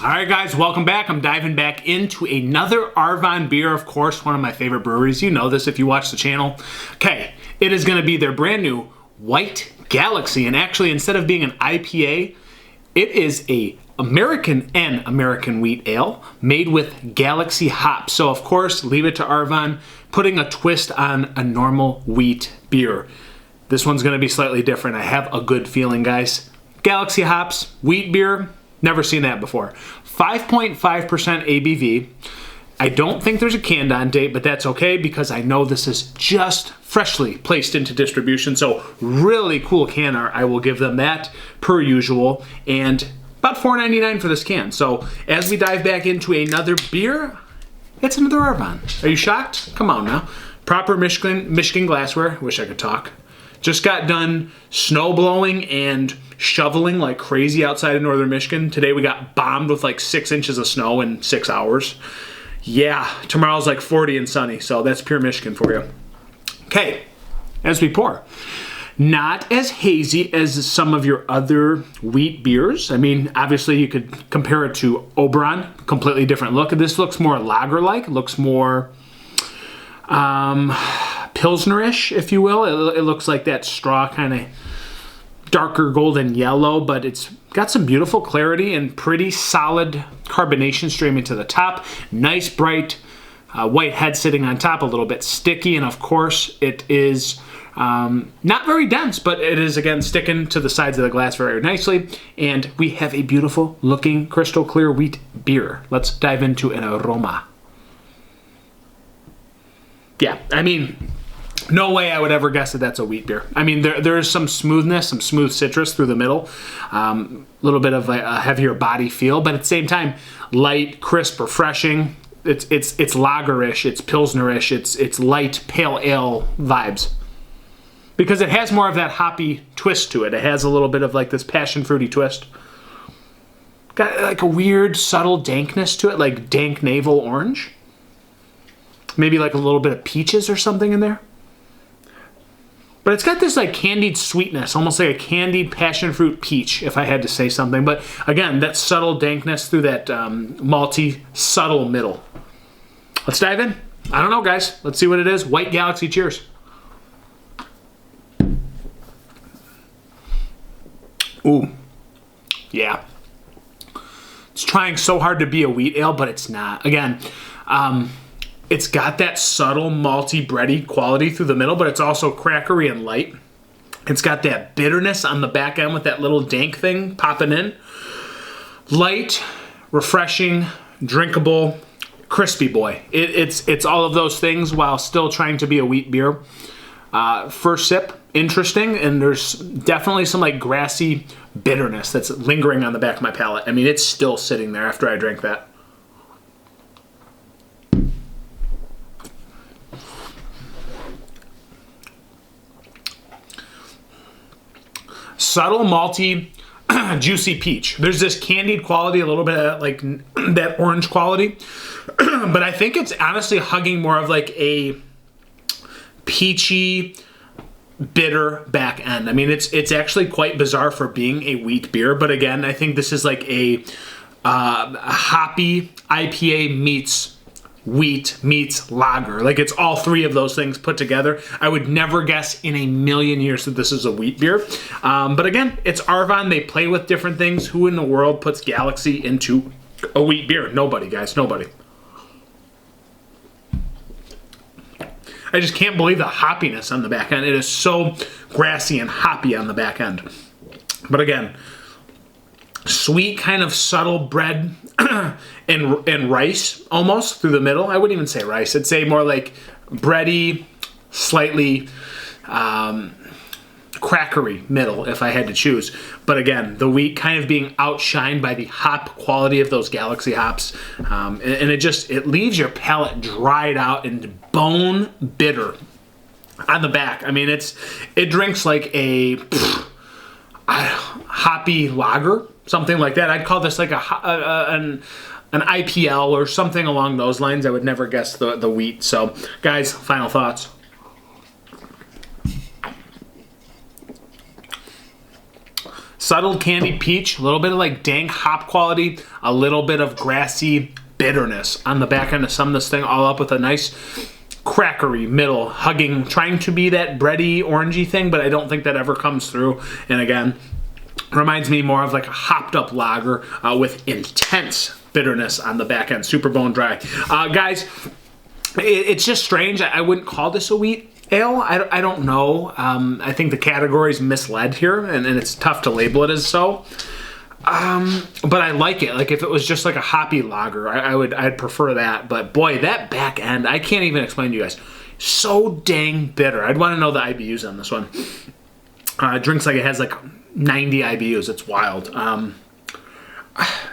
All right, guys, welcome back. I'm diving back into another Arvon beer, of course, one of my favorite breweries. You know this if you watch the channel. Okay, it is going to be their brand new White Galaxy, and actually, instead of being an IPA, it is a American wheat ale made with Galaxy hops. So, of course, leave it to Arvon, putting a twist on a normal wheat beer. This one's going to be slightly different. I have a good feeling, guys. Galaxy hops, wheat beer. Never seen that before. 5.5% ABV. I don't think there's a canned on date, but that's okay because I know this is just freshly placed into distribution. So really cool can art. I will give them that per usual. And about $4.99 for this can. So as we dive back into another beer, it's another Arvon. Are you shocked? Come on now. Proper Michigan glassware. Wish I could talk. Just got done snow blowing and shoveling like crazy outside of northern Michigan. Today we got bombed with like 6 inches of snow in 6 hours. Yeah, tomorrow's like 40 and sunny, so that's pure Michigan for you. Okay, as we pour. Not as hazy as some of your other wheat beers. I mean, obviously you could compare it to Oberon, completely different look. This looks more lager-like, looks more Pilsnerish, if you will. It looks like that straw kind of darker golden yellow, but it's got some beautiful clarity and pretty solid carbonation streaming to the top. Nice bright white head sitting on top, a little bit sticky, and of course it is not very dense, but it is again sticking to the sides of the glass very nicely. And we have a beautiful looking crystal clear wheat beer. Let's dive into an aroma. Yeah, I mean, no way I would ever guess that that's a wheat beer. I mean, there is some smoothness, some smooth citrus through the middle, a little bit of a heavier body feel, but at the same time, light, crisp, refreshing. It's lagerish, it's pilsnerish, it's light pale ale vibes, because it has more of that hoppy twist to it. It has a little bit of like this passion fruity twist. Got like a weird subtle dankness to it, like dank navel orange. Maybe like a little bit of peaches or something in there. But it's got this like candied sweetness, almost like a candied passion fruit peach, if I had to say something. But again, that subtle dankness through that malty, subtle middle. Let's dive in. I don't know, guys. Let's see what it is. White Galaxy, cheers. Ooh, yeah. It's trying so hard to be a wheat ale, but it's not. Again, it's got that subtle malty bready quality through the middle, but it's also crackery and light. It's got that bitterness on the back end with that little dank thing popping in. Light, refreshing, drinkable, crispy boy. It's all of those things while still trying to be a wheat beer. First sip, interesting, and there's definitely some like grassy bitterness that's lingering on the back of my palate. I mean, it's still sitting there after I drank that. Subtle, malty, juicy peach. There's this candied quality, a little bit of like that orange quality. But I think it's honestly hugging more of like a peachy, bitter back end. I mean, it's actually quite bizarre for being a wheat beer. But again, I think this is like a hoppy IPA meets wheat meets lager. Like it's all three of those things put together. I would never guess in a million years that this is a wheat beer. But again, it's Arvon. They play with different things. Who in the world puts Galaxy into a wheat beer? Nobody, guys. Nobody. I just can't believe the hoppiness on the back end. It is so grassy and hoppy on the back end. But again, sweet kind of subtle bread and rice almost through the middle. I wouldn't even say rice. I'd say more like bready, slightly crackery middle if I had to choose. But again, the wheat kind of being outshined by the hop quality of those Galaxy hops. And it leaves your palate dried out and bone bitter on the back. I mean, it drinks like a hoppy lager, something like that. I'd call this like an IPL or something along those lines. I would never guess the wheat. So, guys, final thoughts. Subtle candy peach, a little bit of like dank hop quality, a little bit of grassy bitterness on the back end to sum this thing all up with a nice crackery middle, hugging, trying to be that bready, orangey thing, but I don't think that ever comes through. And again, reminds me more of like a hopped up lager with intense bitterness on the back end, super bone dry. Guys, it's just strange. I wouldn't call this a wheat ale. I don't know. I think the category's misled here, and it's tough to label it as so. But I like it. Like if it was just like a hoppy lager, I'd prefer that. But boy, that back end, I can't even explain to you guys. So dang bitter. I'd want to know the IBUs on this one. Drinks like it has like 90 IBUs. It's wild.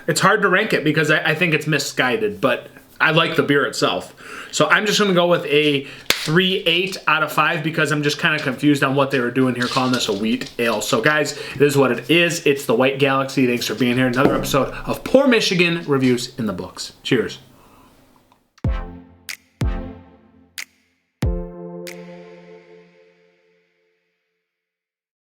It's hard to rank it because I think it's misguided, but I like the beer itself. So I'm just going to go with a 3.8 out of 5 because I'm just kind of confused on what they were doing here calling this a wheat ale. So guys, this is what it is. It's the White Galaxy. Thanks for being here. Another episode of Poor Michigan Reviews in the Books. Cheers.